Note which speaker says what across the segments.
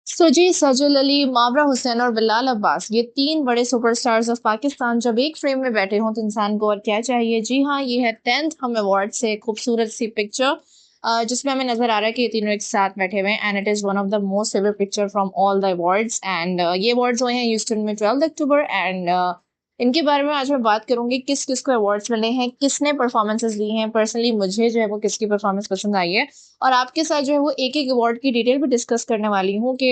Speaker 1: जी, सजल अली, मावरा हुसैन और बिलाल अब्बास, ये 3 बड़े सुपरस्टार्स ऑफ पाकिस्तान जब एक फ्रेम में बैठे हों तो इंसान को और क्या चाहिए। जी हाँ, ये है 10th हम अवार्ड से खूबसूरत सी पिक्चर, जिसमें हमें नज़र आ रहा है कि ये तीनों एक साथ बैठे हुए हैं, and it is one of the most favourite picture from all the awards. And ये अवार्ड्स हुए हैं ह्यूस्टन में 12 अक्टूबर। एंड इनके बारे में आज मैं बात करूँगी, किस-किस को अवार्ड्स मिले हैं, किसने परफॉर्मेंसेज़ दी हैं। पर्सनली मुझे जो है वो किसकी परफॉर्मेंस पसंद आई है, और आपके साथ जो है वो एक-एक अवार्ड की डिटेल भी डिस्कस करने वाली हूँ कि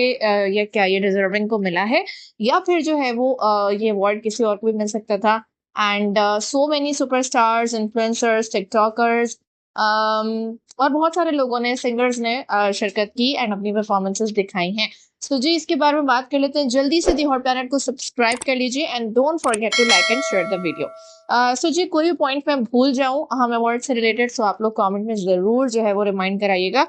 Speaker 1: ये क्या ये डिज़र्विंग को मिला है, या फिर जो है वो ये अवार्ड किसी और को भी मिल सकता था। And so many superstars, influencers, TikTokers, और बहुत सारे लोगों ने, सिंगर्स ने शिरकत की एंड अपनी परफॉर्मेंसेस दिखाई हैं। जी, इसके बारे में बात कर लेते हैं। जल्दी से दी हॉट प्लैनेट को सब्सक्राइब कर लीजिए and don't forget to like and share the video. जी, कोई भी पॉइंट मैं भूल जाऊँ हम अवार्ड से रिलेटेड, सो आप लोग कमेंट में ज़रूर जो है वो रिमाइंड कराइएगा।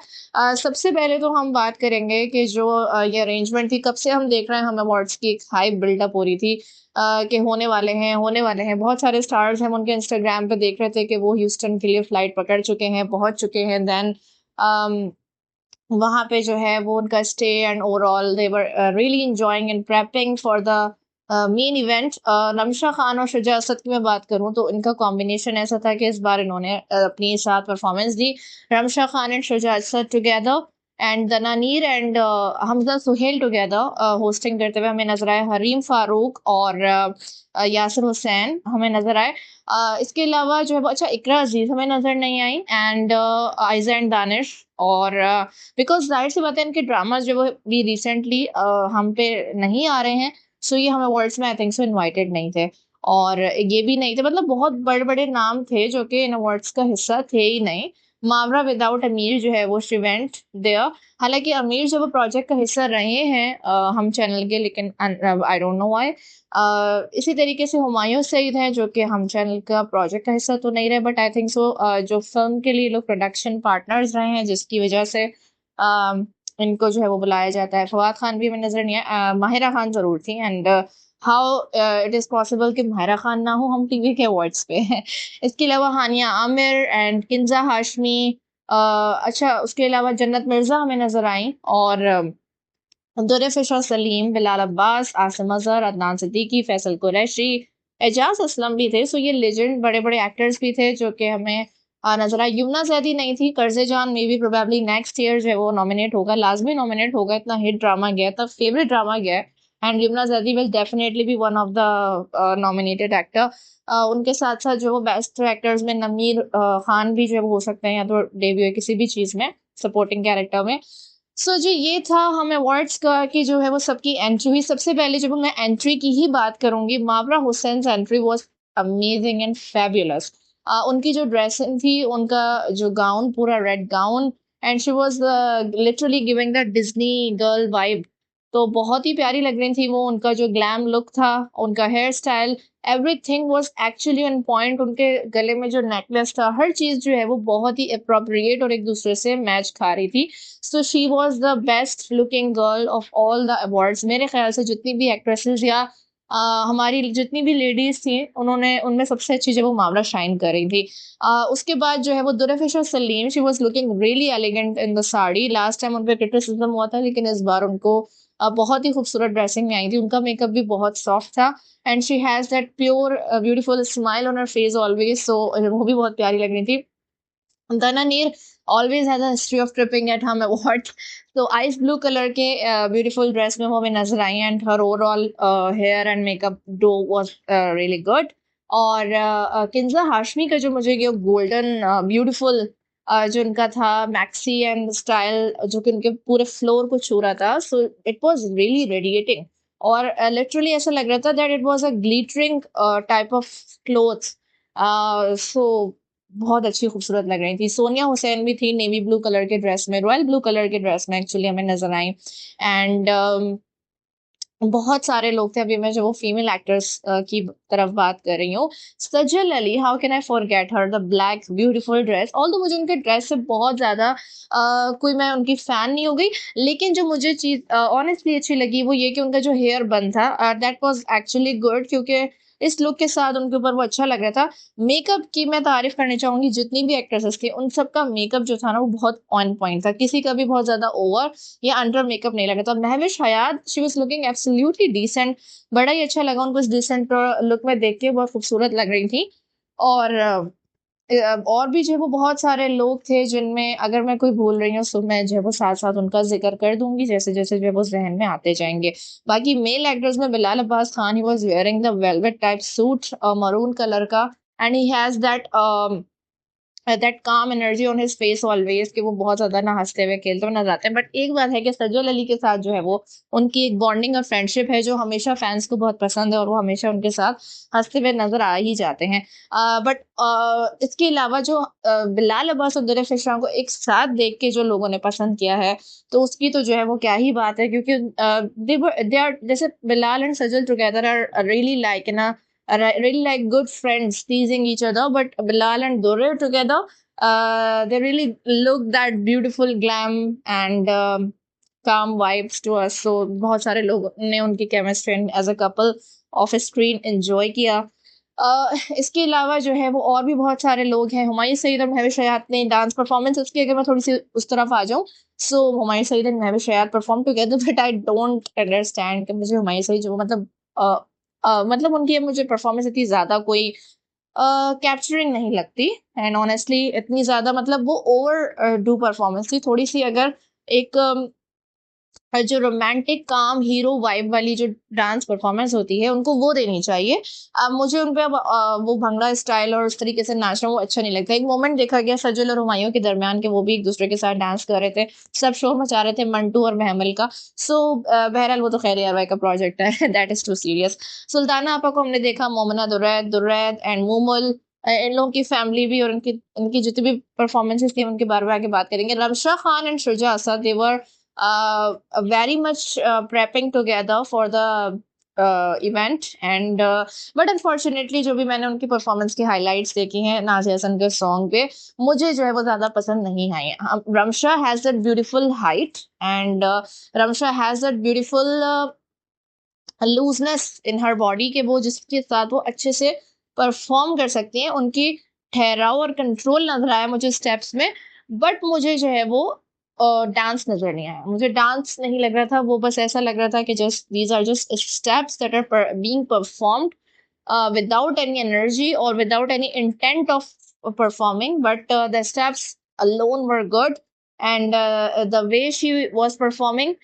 Speaker 1: सबसे पहले तो हम बात करेंगे कि जो ये अरेंजमेंट थी, कब से हम देख रहे हैं, हम अवार्ड्स की एक हाइप बिल्डअप हो रही थी कि होने वाले हैं, होने वाले हैं। बहुत सारे स्टार्स हम उनके इंस्टाग्राम पे देख रहे थे कि वो ह्यूस्टन के लिए फ्लाइट पकड़ चुके हैं, पहुँच चुके हैं। देन अम वहाँ पे जो है वो उनका stay and overall they were really enjoying and prepping for the main event. Ramsha Khan और शुजा असद की मैं बात करूँ तो इनका कॉम्बिनेशन ऐसा था कि इस बार इन्होंने अपनी साथ परफॉर्मेंस दी। Ramsha Khan and Shuja Asad together, and Dananeer and Hamza Sohail together hosting करते हुए हमें नजर आए। हरीम फारूक और यासिर हुसैन हमें नजर आए। इसके अलावा जो है वो, अच्छा, इकरा अजीज हमें नजर नहीं आई, एंड आयजा एंड दानिश। और बिकॉज़ ज़ाहिर-सी बात है, इनके ड्रामास जो वो भी रिसेंटली हम पे नहीं आ रहे हैं, सो ये हम अवार्ड्स में आई थिंक सो इनवाइटेड नहीं थे। और ये भी नहीं थे, मतलब बहुत बड़े-बड़े नाम थे जो कि इन अवार्ड्स का हिस्सा थे ही नहीं। मावरा विदाउट अमीर जो है वो शी वेंट देयर। हालाँकि अमीर जो वो प्रोजेक्ट का हिस्सा रहे हैं हम चैनल के, लेकिन आई डोंट नो व्हाई। इसी तरीके से हुमायूँ सईद हैं जो कि हम चैनल का प्रोजेक्ट का हिस्सा तो नहीं रहे, बट आई थिंक सो जो फ़िल्म के लिए लोग प्रोडक्शन पार्टनर्स रहे हैं, जिसकी वजह से इनको जो है वो बुलाया जाता है। फवाद खान भी हमें नज़र नहीं आए, माहिरा खान ज़रूर थी। And how it is possible कि माहिरा खान ना हो हम टीवी के अवार्ड्स पे। इसके अलावा हानिया आमिर एंड किंज़ा हाशमी, अच्छा, उसके अलावा जन्नत मिर्ज़ा हमें नज़र आईं, और दुर्र-ए-फ़िशा सलीम, बिलाल अब्बास, आसिम अज़हर, अदनान सिद्दीकी, फ़ैसल कुरैशी, एजाज़ असलम भी थे। सो ये लेजेंड बड़े-बड़े एक्टर्स भी थे जो कि हमें नज़र आए। यमुना ज़ैदी नहीं थी। कर्ज़े जान may be probably next year जो है वो नॉमिनेट होगा, लाज़मी नॉमिनेट होगा, इतना हिट ड्रामा गया है, इतना फ़ेवरेट ड्रामा गया है। And Yamuna Zaidi will definitely be one of the nominated actor. उनके साथ-साथ जो वो बेस्ट एक्टर्स में नमीर खान भी जो है वो हो सकते हैं, या तो डेब्यू है किसी भी चीज़ में, सपोर्टिंग कैरेक्टर में। जी, ये था हमें अवार्ड्स का कि जो है वो सबकी एंट्री हुई। सबसे पहले जब मैं एंट्री की ही बात करूँगी, Mawra Hussain's entry was amazing and fabulous. उनकी जो ड्रेसिंग थी, उनका जो गाउन, पूरा red gown, and she was literally giving the Disney girl vibe. तो बहुत ही प्यारी लग रही थी वो। उनका जो ग्लैम लुक था, उनका hair style, everything was actually on point. उनके गले में जो नेकलेस था, हर चीज़ जो है वो बहुत ही एप्रोप्रिएट और एक-दूसरे से मैच खा रही थी। She was the best looking girl of all the awards. मेरे ख्याल से जितनी भी एक्ट्रेसेस या हमारी जितनी भी लेडीज थी, उन्होंने उनमें सबसे अच्छी जो वो मामला शाइन कर रही थी। उसके बाद जो है वो Durefishan Saleem, she was looking really elegant in the sari. Last time उन पे क्रिटिसिज्म हुआ था, लेकिन इस बार उनको बहुत ही खूबसूरत ड्रेसिंग में आई थी। उनका मेकअप भी बहुत सॉफ्ट था, and she has that pure beautiful smile on her face always, so वो भी बहुत प्यारी लग रही थी। Dhananir always has a history of tripping at hum awards. So ice blue color के beautiful dress में वो हमें नजर आई, and her overall hair and makeup do was really good. और किंजा हाशमी का जो मुझे ये golden beautiful जो उनका था मैक्सी एंड स्टाइल, जो कि उनके पूरे फ्लोर को छू रहा था, so it was really radiating. और लिटरली ऐसा लग रहा था that it was a glittering type of clothes. So बहुत अच्छी खूबसूरत लग रही थी। सोनिया हुसैन भी थी नेवी ब्लू कलर के ड्रेस में, रॉयल ब्लू कलर के ड्रेस में एक्चुअली हमें नज़र आई। एंड बहुत सारे लोग थे। अभी मैं जो वो फीमेल एक्टर्स की तरफ बात कर रही हूँ, Sajal Ali, how can I forget her, the black beautiful dress. Although मुझे उनके ड्रेस से बहुत ज़्यादा कोई, मैं उनकी फ़ैन नहीं हो गई, लेकिन जो मुझे चीज़ ऑनेस्टली अच्छी लगी वो ये कि उनका जो हेयर बन था, दैट वाज़ एक्चुअली गुड, क्योंकि इस लुक के साथ उनके ऊपर वो अच्छा लग रहा था। मेकअप की मैं तारीफ करनी चाहूंगी, जितनी भी एक्ट्रेसेस थी उन सबका मेकअप जो था ना वो बहुत ऑन पॉइंट था, किसी का भी बहुत ज्यादा ओवर या अंडर मेकअप नहीं लगा था। Mahwish Hayat, she was looking absolutely decent, बड़ा ही अच्छा लगा उनको इस डिसेंट लुक में देख के, बहुत खूबसूरत लग रही थी। और और भी जो है वो बहुत सारे लोग थे जिनमें अगर मैं कोई भूल रही हूँ तो मैं जो है वो साथ-साथ उनका ज़िक्र कर दूँगी जैसे-जैसे जो है वो ज़हन में आते जाएँगे। बाकी मेल एक्टर्स में Bilal Abbas Khan, he was wearing the velvet type suit maroon colour का, एंड ही हैज़ दैट काम energy on his face always, कि वो बहुत ज्यादा ना हंसते हुए खेलते हुए नजर आते हैं। बट एक बात है कि सजल अली के साथ जो है वो उनकी एक बॉन्डिंग और फ्रेंडशिप है जो हमेशा फैंस को बहुत पसंद है, और वो हमेशा उनके साथ हंसते हुए नजर आ ही जाते हैं। बट इसके अलावा जो बिलाल अब्बास और दुल्हे फिशा को एक साथ देख के जो लोगों ने पसंद किया है, तो उसकी तो जो है वो क्या ही बात है, क्योंकि दे आर जैसे Bilal and Sajal together are really like ना really like good friends teasing each other, but Bilal and Durre together, they really look that beautiful glam and calm vibes to us. So बहुत सारे लोग ने उनकी chemistry as a couple off screen enjoy किया। इसके अलावा जो है वो और भी बहुत सारे लोग हैं। हुमायूं सईद और महविश हयात ने डांस परफॉर्मेंस, उसकी अगर मैं थोड़ी सी उस तरफ आ जाऊँ, so Humayun Saeed and Mahwish Hayat perform together, but I don't understand कि मुझे हुमायूं सईद जो मतलब उनकी मुझे परफॉर्मेंस इतनी ज़्यादा कोई कैप्चरिंग नहीं लगती, एंड ऑनेस्टली इतनी ज़्यादा मतलब वो ओवर डू परफॉर्मेंस थी थोड़ी-सी। अगर एक जो रोमांटिक काम हीरो वाइब वाली जो डांस परफॉर्मेंस होती है उनको वो देनी चाहिए। मुझे उन पे वो भंगड़ा स्टाइल और उस तरीके से नाचना वो अच्छा नहीं लगता। एक मोमेंट देखा गया सजल और हुमायूं के दरमियान के वो भी एक दूसरे के साथ डांस कर रहे थे, सब शोर मचा रहे थे मंटू और महमल का। सो बहरहाल वो तो खैर यार भाई का प्रोजेक्ट है that is too serious. Sultana आपा को हमने देखा, मोमना दुरैद दुरैद एंड मूमल, इन लोगों की फैमिली भी और इनकी इनकी जितनी भी परफॉर्मेंसेस थी उनके बारे में आगे बात करेंगे। Ramsha Khan and Shuja Asad, they were very much prepping together for the event, and but unfortunately जो भी मैंने उनकी परफॉर्मेंस की हाइलाइट्स देखी हैं नाज़िया हसन के सॉन्ग पे, मुझे जो है वो ज्यादा पसंद नहीं आई हैं। Ramsha has that beautiful height, and Ramsha has that beautiful looseness in her body, के वो जिसके साथ वो अच्छे से परफॉर्म कर सकती हैं। उनकी ठहराव और कंट्रोल नजर आया मुझे स्टेप्स में, बट मुझे जो है वो डांस नजर नहीं आया, मुझे डांस नहीं लग रहा था। वो बस ऐसा लग रहा था कि just these are just steps that are being performed without any energy or without any intent of performing, but the steps alone were good, and the way she was performing,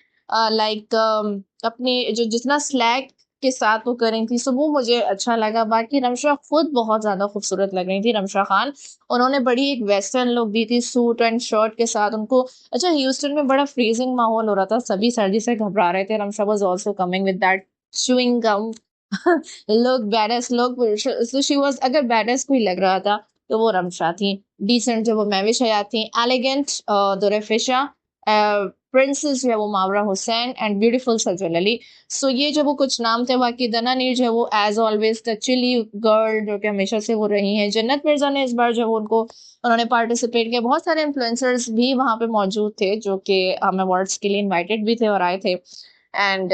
Speaker 1: like अपनी जो जितना slag के साथ वो कर रही थी, सो वो मुझे अच्छा लगा। बाकी रमशा खुद बहुत ज्यादा खूबसूरत लग रही थी, रमशा खान। उन्होंने बड़ी एक वेस्टर्न लुक दी थी सूट एंड शर्ट के साथ उनको। अच्छा, ह्यूस्टन में बड़ा फ्रीजिंग माहौल हो रहा था, सभी सर्दी से घबरा रहे थे। Ramsha was also coming with that chewing gum look, badass look. So she was, अगर बैडस कोई लग रहा था तो वो रमशा थी। डिसेंट जो वो महविश हयात थी, एलिगेंट दुर्रे फिशा, प्रिंसेस जो है वो मावरा हुसैन, एंड ब्यूटीफुल सजल अली। सो ये जो वो कुछ नाम थे। बाकी दना नीर जो है वो as always the chilly girl जो कि हमेशा से वो रही हैं। जन्नत मिर्जा ने इस बार जो है वो उनको उन्होंने पार्टिसिपेट किया। बहुत सारे इन्फ्लुएंसर्स भी वहां पे मौजूद थे जो कि हम अवार्ड्स के लिए इनवाइटेड भी थे और आए थे। And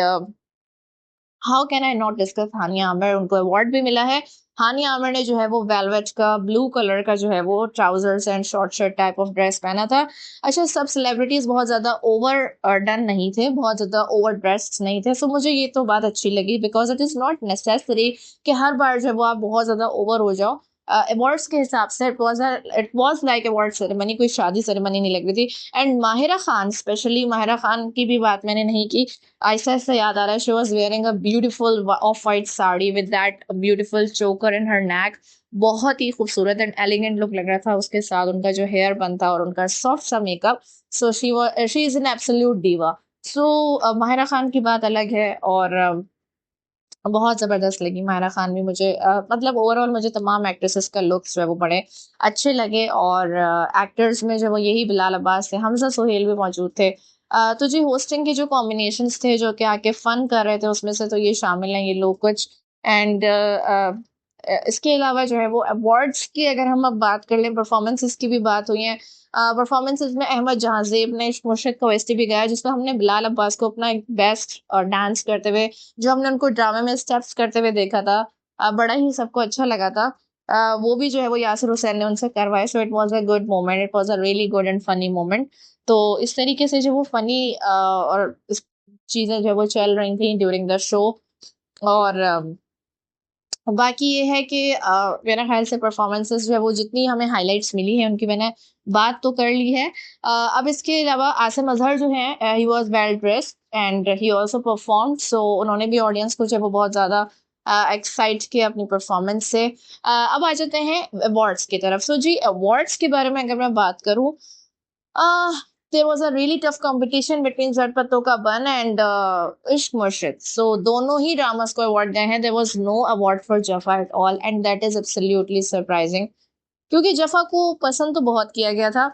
Speaker 1: how can I not discuss Hania Aamir, उनको अवार्ड भी मिला है। हानिया आमिर ने जो है वो वेलवेट का ब्लू कलर का जो है वो trousers and short shirt type of dress पहना था। अच्छा, सब सेलिब्रिटीज बहुत ज्यादा ओवर डन नहीं थे, बहुत ज्यादा ओवर ड्रेस्ड नहीं थे। सो मुझे ये तो बात अच्छी लगी, because it is not necessary कि हर बार जब वो आप बहुत ज्यादा ओवर हो जाओ। अवार्ड्स के हिसाब से it was like award ceremony, कोई शादी सेरेमनी नहीं लग रही थी। एंड माहिरा खान, स्पेशली माहिरा खान की भी बात मैंने नहीं की, ऐसा ऐसा याद आ रहा है, she was wearing a beautiful of white sari with that beautiful चोकर इन हर नेक। बहुत ही खूबसूरत एंड एलिगेंट लुक लग रहा था उसके साथ उनका जो हेयर बन था और उनका सॉफ्ट सा makeup. So she is an absolute diva. So Mahira Khan की बात अलग है, और बहुत ज़बरदस्त लगी माहिरा खान भी मुझे। मतलब ओवरऑल मुझे तमाम एक्ट्रेसेस का लुक्स जो है वो बड़े अच्छे लगे, और एक्टर्स में जो वो यही बिलाल अब्बास थे, हमजा सोहेल भी मौजूद थे। तो जी होस्टिंग के जो कॉम्बिनेशंस थे जो कि आके फन कर रहे थे, उसमें से तो ये शामिल हैं, ये लोग कुछ। एंड इसके अलावा जो है वो अवार्ड्स की अगर हम अब बात कर लें, परफॉर्मेंसेस की भी बात हुई है। परफॉर्मेंसेस में अहमद जहांजेब ने इश्क मुर्शिद का ओएसटी भी गाया, जिसमें हमने बिलाल अब्बास को अपना एक बेस्ट डांस करते हुए, जो हमने उनको ड्रामे में स्टेप्स करते हुए देखा था, बड़ा ही सबको अच्छा लगा था। वो भी जो है वो यासिर हुसैन ने उनसे करवाया, so it was a good moment, it was a really good and funny moment. तो इस तरीके से जो वो फनी और इस चीज़ें जो है वो चल रही थी ड्यूरिंग द शो। और बाकी ये है कि मेरा ख़्याल से परफ़ॉर्मेंसेस जो है वो जितनी हमें हाइलाइट्स मिली हैं उनकी मैंने बात तो कर ली है। अब इसके अलावा आसिम अज़हर जो हैं he was well dressed and he also performed, so उन्होंने भी ऑडियंस को जो है वो बहुत ज़्यादा एक्साइट किया अपनी परफ़ॉर्मेंस से। अब आ जाते हैं अवार्ड्स की तरफ। सो जी, अवार्ड्स के बारे में अगर मैं बात करूँ, uh, there was a really tough competition between Zarpato Ka Ban and Ishq Murshid. So दोनों ही dramas को award गए हैं. There was no award for Jaffa at all, and that is absolutely surprising. क्योंकि जफा को पसंद तो बहुत किया गया था,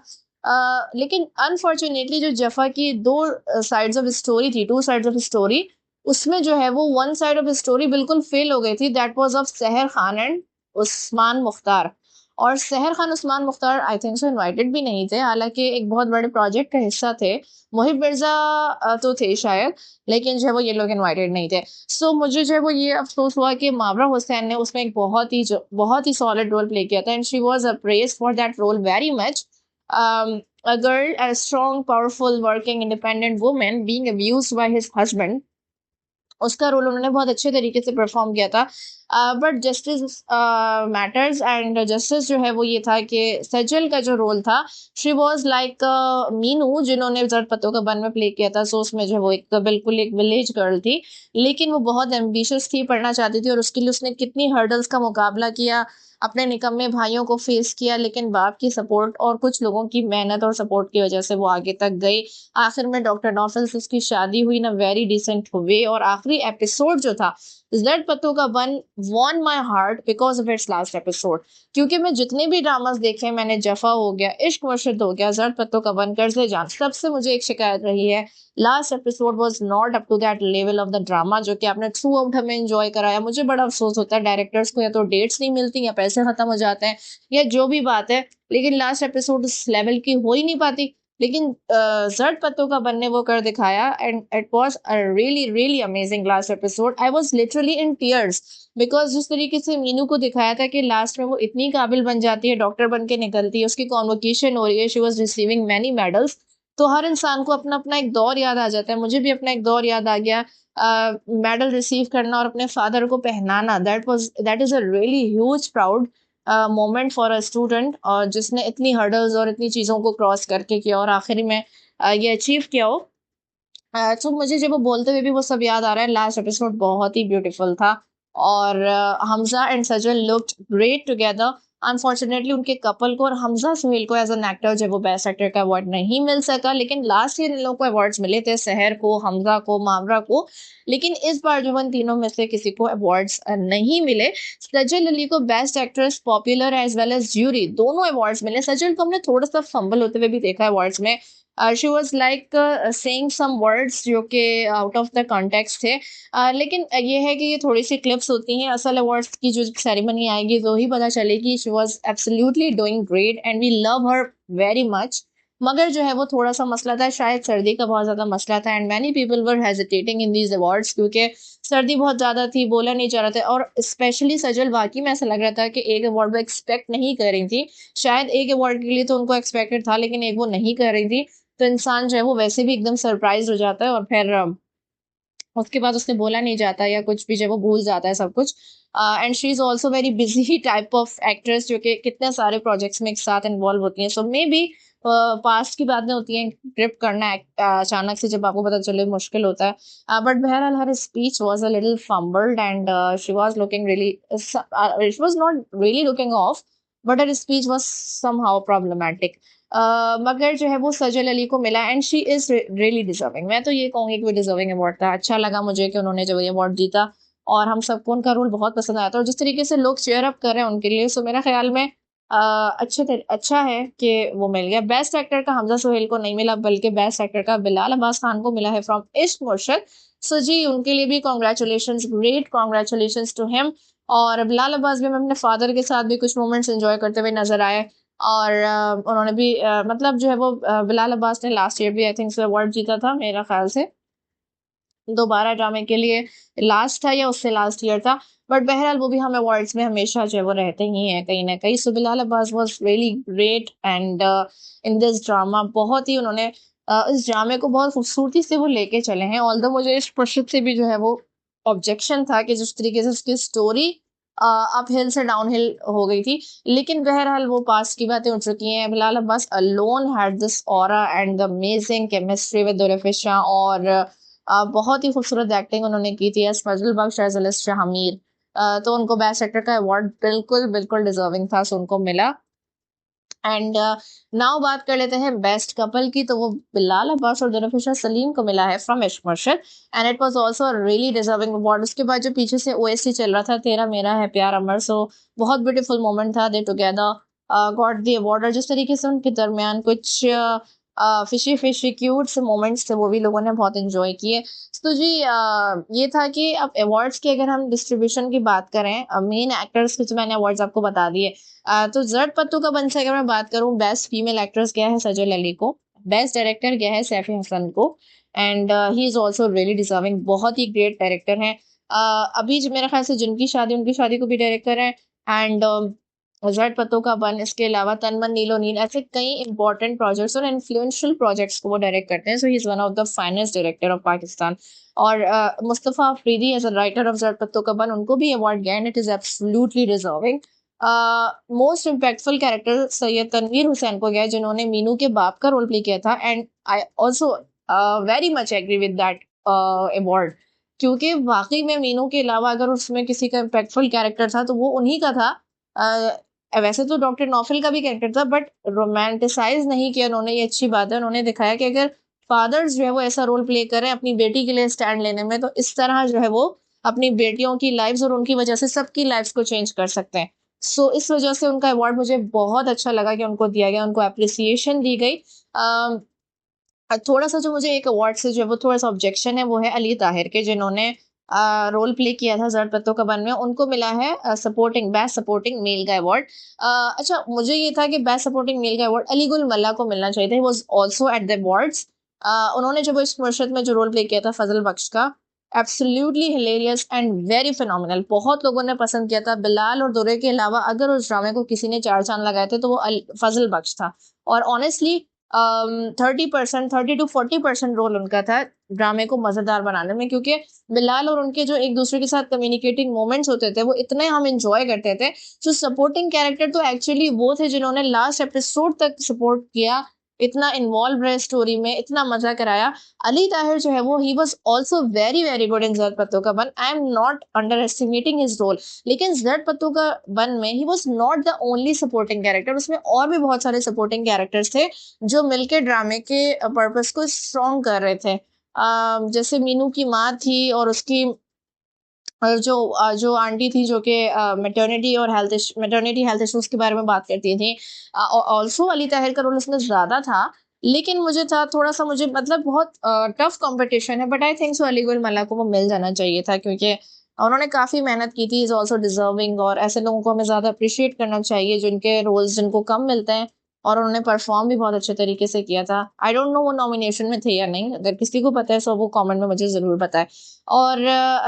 Speaker 1: लेकिन अनफॉर्चुनेटली जो जफा की दो साइड्स ऑफ स्टोरी थी, टू साइड्स ऑफ स्टोरी, उसमें जो है वो वन साइड ऑफ स्टोरी बिल्कुल फेल हो गई थी। दैट वाज ऑफ सहर खान एंड उस्मान मुख्तार। और सहर खान उस्मान मुख्तार आई थिंक सो इनवाइटेड भी नहीं थे, हालांकि एक बहुत बड़े प्रोजेक्ट का हिस्सा थे। मुहिब मिर्जा तो थे शायद, लेकिन जो है वो ये लोग इनवाइटेड नहीं थे। सो मुझे जो है वो ये अफ़सोस हुआ कि मावरा हुसैन ने उसमें एक बहुत ही सॉलिड रोल प्ले किया था, and she was appraised for that role very much. A girl, a strong, powerful, working, independent woman being abused by his husband, उसका रोल उन्होंने बहुत अच्छे तरीके से परफॉर्म किया था। But justice matters, and justice जो है वो ये था कि सजल का जो रोल था, शी वाज लाइक मीनू जिन्होंने ज़र्द पत्तों का बन में प्ले किया था। सो उसमें जो है वो एक बिल्कुल एक विलेज गर्ल थी, लेकिन वो बहुत एम्बिशियस थी, पढ़ना चाहती थी, और उसके लिए उसने कितनी हर्डल्स का मुकाबला किया, अपने निकम्मे भाइयों को फेस किया, लेकिन बाप की सपोर्ट और कुछ लोगों की मेहनत और सपोर्ट की वजह से वो आगे तक गई। आखिर में डॉक्टर नौफल से उसकी शादी हुई ना वेरी डिसेंट वे, और आखिरी एपिसोड जो था ज़र्द पत्तों का बन won my heart because of its last episode. क्योंकि मैं जितने भी ड्रामास देखे, मैंने जफा हो गया, इश्क मुर्शिद हो गया, ज़र्द पत्तों का बन, कर्ज़े जान, सबसे मुझे एक शिकायत रही है, last episode was not up to that level of the drama जो कि आपने थ्रू आउट हमें एंजॉय कराया। मुझे बड़ा अफसोस होता है, डायरेक्टर्स को या तो डेट्स नहीं मिलती या पैसे खत्म हो जाते हैं या जो भी बात है, लेकिन लास्ट एपिसोड उस लेवल की हो ही नहीं पाती। लेकिन ज़र्द पत्तों का बन ने वो कर दिखाया, and it was a really really amazing last episode. I was literally in tears, because जिस तरीके से मीनू को दिखाया था कि लास्ट में वो इतनी काबिल बन जाती है, डॉक्टर बन के निकलती है, उसकी कॉन्वोकेशन हो रही है, she was receiving many medals. तो हर इंसान को अपना अपना एक दौर याद आ जाता है। मुझे भी अपना एक दौर याद आ गया, मेडल रिसीव करना और अपने फादर को पहनाना। That is a really huge proud moment for a student, और जिसने इतनी हर्डल्स और इतनी चीज़ों को क्रॉस करके किया और आखिर में ये अचीव किया हो। तो मुझे जब वो बोलते हुए भी वो सब याद आ रहा है। लास्ट एपिसोड बहुत ही ब्यूटीफुल था, और Hamza and Sajal looked great together. Unfortunately उनके कपल को और हमजा सुहेल को एज एन एक्टर जो है वो बेस्ट एक्टर का अवार्ड नहीं मिल सका, लेकिन लास्ट ईयर इन लोगों को अवार्ड्स मिले थे, सहर को, हमजा को, मावरा को। लेकिन इस बार जो इन तीनों में से किसी को अवार्ड्स नहीं मिले। सजल अली को best actress, popular as well as jury, दोनों अवार्ड्स मिले। सजल को हमने थोड़ा सा फंबल होते हुए भी देखा अवार्ड्स में। She was like saying some words जो कि आउट ऑफ द कॉन्टेक्स्ट थे। लेकिन ये है कि ये थोड़ी सी क्लिप्स होती हैं, असल अवार्ड्स की जो सेरेमनी आएगी तो ही पता चलेगी। She was absolutely doing great and we love her very much. मगर जो है वो थोड़ा सा मसला था, शायद सर्दी का बहुत ज़्यादा मसला था, and many people were hesitating in these awards, क्योंकि सर्दी बहुत ज़्यादा थी, बोला नहीं जा रहा था। और स्पेशली सजल, वाकई में ऐसा लग रहा था कि एक अवार्ड वो एक्सपेक्ट नहीं कर रही थी। शायद एक अवार्ड के लिए तो उनको एक्सपेक्टेड था, लेकिन एक वो नहीं कर रही थी। तो इंसान जो है वो वैसे भी एकदम सरप्राइज़ हो जाता है, और फिर उसके बाद उससे बोला नहीं जाता या कुछ भी, जो है वो भूल जाता है सब कुछ। And she is also very busy type of actress जो कि कितने सारे प्रोजेक्ट्स में एक साथ इन्वॉल्व होती हैं। सो मे बी पास्ट की बातें होती हैं, ट्रिप करना अचानक से जब आपको पता चले मुश्किल होता है। बट बहरहाल her speech was a little fumbled, and she was looking really, she was not really looking off, but her speech was somehow problematic. मगर जो है वो सजल अली को मिला, and she is really deserving. मैं तो ये कहूँगी कि वो डिज़र्विंग अवार्ड था। अच्छा लगा मुझे कि उन्होंने जब ये अवार्ड जीता, और हम सबको उनका रोल बहुत पसंद आया था, और जिस तरीके से लोग चीयर अप कर रहे हैं उनके लिए, सो मेरा ख़्याल में अच्छा है कि वो मिल गया। बेस्ट एक्टर का हमजा सोहेल को नहीं मिला, बल्कि बेस्ट एक्टर का बिलाल अब्बास खान को मिला है फ्रॉम इश्क मुर्शिद। सो जी, उनके लिए भी congratulations, great congratulations to him. और बिलाल अब्बास भी, हम अपने फादर के साथ भी कुछ मोमेंट्स एंजॉय करते हुए नजर आए। और उन्होंने भी मतलब जो है वो बिलाल अब्बास ने लास्ट ईयर भी आई थिंक अवार्ड जीता था मेरा ख्याल से। दोबारा ड्रामे के लिए लास्ट था या उससे लास्ट ईयर था, बट बहरहाल वो भी हम अवार्ड्स में हमेशा जो है वो रहते ही हैं कहीं न कहीं। So Bilal Abbas was really great and in this drama बहुत ही उन्होंने इस ड्रामे को बहुत खूबसूरती से वो लेके चले हैं। ऑल्दो मुझे इश्क मुर्शिद से भी जो है वो ऑब्जेक्शन था कि जिस तरीके से उसकी स्टोरी अपहिल से डाउनहिल हो गई थी। लेकिन बहरहाल वो पास्ट की बातें उठ चुकी हैं। Bilal Abbas alone had this aura and the amazing chemistry with Durr Shah और बहुत ही खूबसूरत एक्टिंग उन्होंने की थी as Fazal Bakhsh as well as Shahmeer. तो उनको बेस्ट एक्टर का अवार्ड बिल्कुल डिज़र्विंग था, सो उनको मिला। एंड नाउ बात कर लेते हैं बेस्ट कपल की, तो वो बिलाल अब्बास और दुर्रा सलीम को मिला है फ्रॉम इश्क मुर्शिद and it was also a really deserving award. उसके बाद जो पीछे से ओएससी चल रहा था तेरा मेरा है प्यार अमर, सो बहुत ब्यूटीफुल मोमेंट था। दे टुगेदर गॉट द अवार्ड और जिस तरीके से उनके दरमियान कुछ फिशी फिशी क्यूट से मोमेंट्स थे वो भी लोगों ने बहुत एंजॉय किए। तो जी ये था कि अब अवार्ड्स की अगर हम डिस्ट्रीब्यूशन की बात करें, मेन एक्टर्स के तो मैंने अवार्ड्स आपको बता दिए। तो ज़र्द पत्तू का बन से अगर मैं बात करूँ, बेस्ट फीमेल एक्ट्रेस गया है सजल अली को, बेस्ट डायरेक्टर गया है सैफी हसन को and he is also really deserving, बहुत ही ग्रेट डायरेक्टर हैं। अभी जो मेरे ख्याल से जिनकी शादी उनकी शादी को भी डायरेक्टर हैं एंड ज़र्द पत्तों का बन, इसके अलावा तन मन नीलो नील, ऐसे कई इंपॉर्टेंट प्रोजेक्ट्स और इन्फ्लुएंशियल प्रोजेक्ट्स को वो डायरेक्ट करते हैं। So he is one of the finest director of Pakistan. और Mustafa Afridi as a writer of Zard पत्तों का बन, उनको भी अवार्ड गया and it is absolutely deserving. Most impactful character Syed Tanveer Hussain को गया जिन्होंने मीनू के बाप का रोल प्ले किया था and I also very much agree with that award, क्योंकि वाकई में मीनू के अलावा अगर उसमें किसी का इम्पैक्टफुल कैरेक्टर था तो वो उन्हीं का था। वैसे तो डॉक्टर नौफल का भी कैरेक्टर था बट रोमांटिसाइज नहीं किया उन्होंने, ये अच्छी बात है। उन्होंने दिखाया कि अगर फादर्स जो है वो ऐसा रोल प्ले करें अपनी बेटी के लिए स्टैंड लेने में, तो इस तरह जो है वो अपनी बेटियों की लाइव्स और उनकी वजह से सबकी लाइव्स को चेंज कर सकते हैं। सो इस वजह से उनका अवार्ड मुझे बहुत अच्छा लगा कि उनको दिया गया, उनको एप्रिसिएशन दी गई। थोड़ा-सा जो मुझे एक अवार्ड से जो है वो थोड़ा-सा ऑब्जेक्शन है, वो है अली ताहिर के, जिन्होंने रोल प्ले किया था ज़र्द पत्तों का बन में। उनको मिला है सपोर्टिंग बेस्ट सपोर्टिंग मेल का अवार्ड। अच्छा मुझे ये था कि बेस्ट सपोर्टिंग मेल का अवार्ड अली गुल मल्ला को मिलना चाहिए था, he was also at the awards. उन्होंने जब इस मुर्शिद में जो रोल प्ले किया था फजल बख्श का, absolutely hilarious and very phenomenal, बहुत लोगों ने पसंद किया था। बिलाल और दुर्रे के अलावा अगर उस ड्रामे को किसी ने 4 चाँद लगाए थे तो वो फजल बख्श था। और ऑनेस्टली 30% 30 टू 40% रोल उनका था ड्रामे को मज़ेदार बनाने में, क्योंकि बिलाल और उनके जो एक दूसरे के साथ कम्युनिकेटिंग मोमेंट्स होते थे वो इतने हम एंजॉय करते थे। जो सपोर्टिंग कैरेक्टर तो एक्चुअली वो थे जिन्होंने लास्ट एपिसोड तक सपोर्ट किया, इतना इन्वॉल्व रहे स्टोरी में, इतना मजा कराया। अली ताहिर जो है वो he was also very very good in Zard पत्तों का Bunn. I am not underestimating his role, लेकिन ज़र्द पत्तों का बन में he was not the only supporting character, उसमें और भी बहुत सारे सपोर्टिंग कैरेक्टर्स थे जो मिलके ड्रामे के पर्पस को स्ट्रॉन्ग कर रहे थे। जैसे मीनू की माँ थी और उसकी जो आंटी थी जो कि मैटरनिटी हेल्थ इश्यूज के बारे में बात करती थी। ऑल्सो अली ताहिर का रोल उसमें ज़्यादा था, लेकिन मुझे था थोड़ा-सा, मुझे मतलब बहुत टफ कॉम्पिटिशन है, बट आई थिंक सो अली गुल मल्ला को वो मिल जाना चाहिए था, क्योंकि उन्होंने काफ़ी मेहनत की थी, इज़ ऑल्सो डिज़र्विंग और ऐसे लोगों को हमें ज़्यादा अप्रिशिएट करना चाहिए जिनके रोल्स जिनको कम मिलते हैं, और उन्होंने परफ़ॉर्म भी बहुत अच्छे तरीके से किया था। आई डोंट नो वो नॉमिनेशन में थे या नहीं, अगर किसी को पता है सो वो कमेंट में मुझे ज़रूर बताएँ। और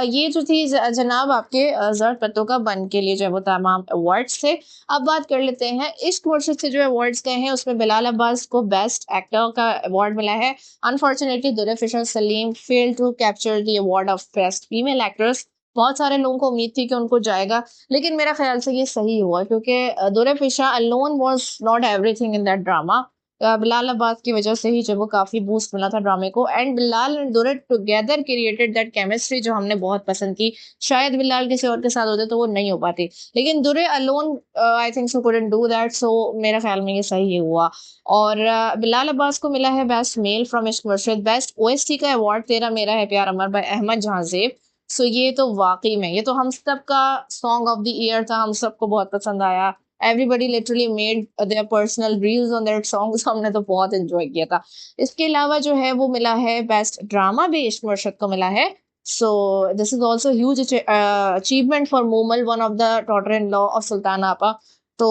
Speaker 1: ये जो थी जनाब आपके ज़र्द पत्तों का बन के लिए जो है वो तमाम अवार्ड्स थे। अब बात कर लेते हैं इश्क मुर्शिद से जो अवार्ड्स गए हैं, उसमें बिलाल अब्बास को बेस्ट एक्टर का अवार्ड मिला है। Unfortunately Durefishan Saleem failed to capture the award of best female actress. बहुत सारे लोगों को उम्मीद थी कि उनको जाएगा, लेकिन मेरा ख्याल से ये सही हुआ, क्योंकि Durefishan alone was not everything in that drama. Bilal Abbas की वजह से ही जब वो काफ़ी बूस्ट मिला था ड्रामे को, and Bilal and Durr together created that chemistry जो हमने बहुत पसंद की। शायद बिलाल किसी और के साथ होते तो वो नहीं हो पाती, लेकिन Durr alone I think so couldn't do that, so मेरे ख्याल में ये सही हुआ। और बिलाल अब्बास को मिला है बेस्ट मेल फ्रॉम इश्क मुर्शिद। बेस्ट ओएसटी का अवार्ड तेरा मेरा है प्यार अमर बाय अहमद जहां। सो ये तो वाकई में ये तो हम सब का सॉन्ग ऑफ द ईयर था, हम सबको बहुत पसंद आया। Everybody literally made their personal reels on that song, so हमने तो बहुत एंजॉय किया था। इसके अलावा जो है वो मिला है बेस्ट ड्रामा भी इश्क मुर्शिद को मिला है। So this is also huge achievement for Momal, one of the daughter in law of Sultan Aapa. तो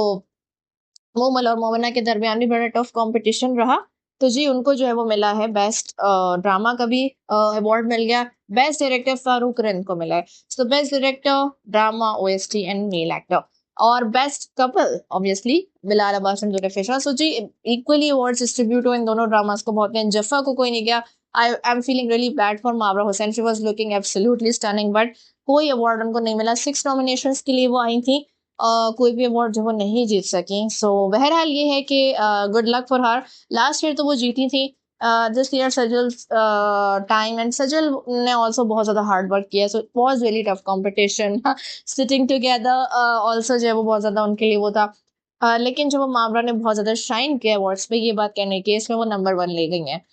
Speaker 1: मूमल और मोमिना के दरमियान भी बड़ा टफ कंपटीशन रहा। तो जी उनको जो है वो मिला है बेस्ट ड्रामा का भी अवार्ड मिल गया, बेस्ट डायरेक्टर फारूक रन को मिला है। So best director, drama, OST and male actor. और best couple obviously Bilal Abbas and Zulfiqar. So जी इक्वली अवार्ड्स डिस्ट्रीब्यूट हुए इन दोनों ड्रामास को, बहुत हैं। जफ़ा को कोई नहीं गया। I am feeling really bad for Mawra Hussain, she was looking absolutely stunning, but कोई अवार्ड उनको नहीं मिला। 6 नॉमिनेशंस के लिए वो आई थी, कोई भी अवार्ड जो वो नहीं जीत सकी। सो बहरहाल ये है कि good luck for her. Last year तो वो जीती थी, this year Sajal time, and Sajal ने ऑल्सो बहुत ज़्यादा हार्ड वर्क किया, so it was really tough competition. Sitting together also जो है वो बहुत ज़्यादा उनके लिए वो था। लेकिन जो वो मावरा ने बहुत ज़्यादा शाइन किया अवार्ड्स पे, ये बात कहने की, इसमें वो नंबर 1 ले गई हैं।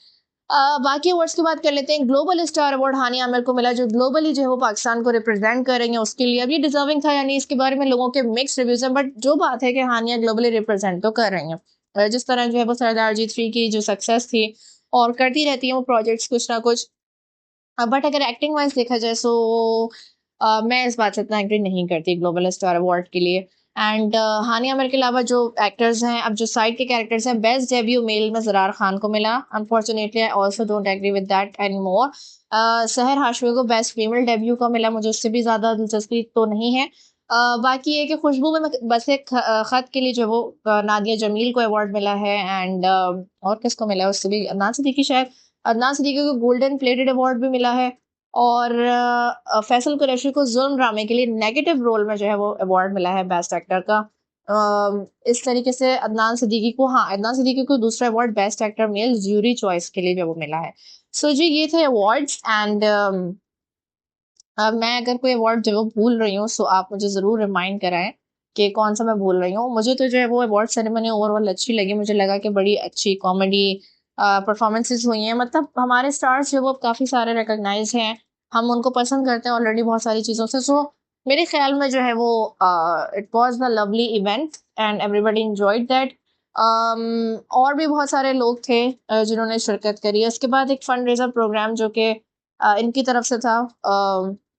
Speaker 1: बाकी अवार्ड्स की बात कर लेते हैं। ग्लोबल स्टार अवार्ड हानिया आमिर को मिला, जो ग्लोबली जो है वो पाकिस्तान को रिप्रेजेंट कर रही है, उसके लिए अब ये डिजर्विंग था, यानी इसके बारे में लोगों के मिक्स रिव्यूज हैं, बट जो बात है कि हानिया ग्लोबली रिप्रेजेंट तो कर रही हैं। जिस तरह जो है वो सरदार जी 3 की जो सक्सेस थी, और करती रहती है वो प्रोजेक्ट्स कुछ ना कुछ। बट अगर एक्टिंग वाइज देखा जाए, सो मैं इस बात से इतना एग्री नहीं करती ग्लोबल स्टार अवार्ड के लिए। एंड हानिया आमिर के अलावा जो एक्टर्स हैं, अब जो साइड के कैरेक्टर्स हैं, बेस्ट डेब्यू मेल में ज़रार खान को मिला। Unfortunately I also don't agree with that any more. Sehar Hashmi को बेस्ट फीमेल डेब्यू का मिला, मुझे उससे भी ज़्यादा दिलचस्पी तो नहीं है। बाकी ये कि खुशबू में बस एक ख़त के लिए जो वो नादिया जमील को अवार्ड मिला है। एंड और किसको मिला है, उससे भी अदनान सिद्दीकी शायद, अदनान सिद्दीकी को गोल्डन प्लेटेड अवार्ड भी मिला है। और फैसल कुरैशी को जुल्म ड्रामे के लिए नेगेटिव रोल में जो है वो अवार्ड मिला है बेस्ट एक्टर का। इस तरीके से अदनान सिद्दीकी को, हाँ, अदनान सिद्दीकी को दूसरा award best actor male jury choice के लिए जो वो मिला है। सो जी ये थे अवार्ड्स। एंड मैं अगर कोई अवार्ड जो वो भूल रही हूँ, सो आप मुझे ज़रूर रिमाइंड कराएं कि कौन सा मैं भूल रही हूँ। मुझे तो जो है वो अवार्ड सेरेमनी ओवरऑल अच्छी लगी, मुझे लगा कि बड़ी अच्छी कॉमेडी परफॉर्मेंसेस हुई हैं। मतलब हमारे स्टार्स जो वो काफ़ी सारे रिकॉग्नाइज हैं, हम उनको पसंद करते हैं ऑलरेडी बहुत सारी चीज़ों से। सो मेरे ख्याल में जो है वो it was the lovely event and everybody enjoyed that. और भी बहुत सारे लोग थे जिन्होंने शिरकत करी। उसके बाद एक फंड रेजर प्रोग्राम जो कि इनकी तरफ से था,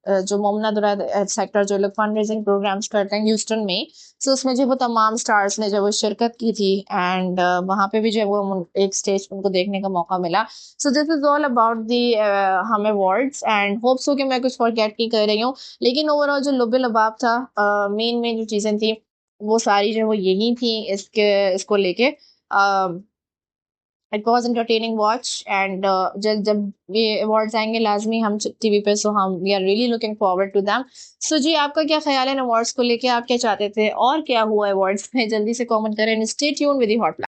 Speaker 1: जो मोमना दुराद सेक्टर जो लोग फंड रेजिंग प्रोग्राम्स करते हैं ह्यूस्टन में, सो उसमें जो वो तमाम स्टार्स ने जो वो शिरकत की थी। एंड वहाँ पे भी जो है वो एक स्टेज उनको देखने का मौका मिला। सो this is all about the हम अवार्ड्स, एंड होप सो कि मैं कुछ फॉरगेट नहीं कर रही हूँ। लेकिन ओवरऑल जो लुब लबाब था, मेन मेन जो चीज़ें थी वो सारी जो है वो यही थी इसको लेके। It was entertaining watch. And जब जब ये अवार्ड्स आएंगे लाजमी हम टीवी पे, सो हम we are really looking forward to them. So जी आपका क्या ख्याल है अवार्ड्स को लेके, आप क्या चाहते थे और क्या हुआ अवार्ड्स में, जल्दी से कमेंट करें। Stay tune with the hot.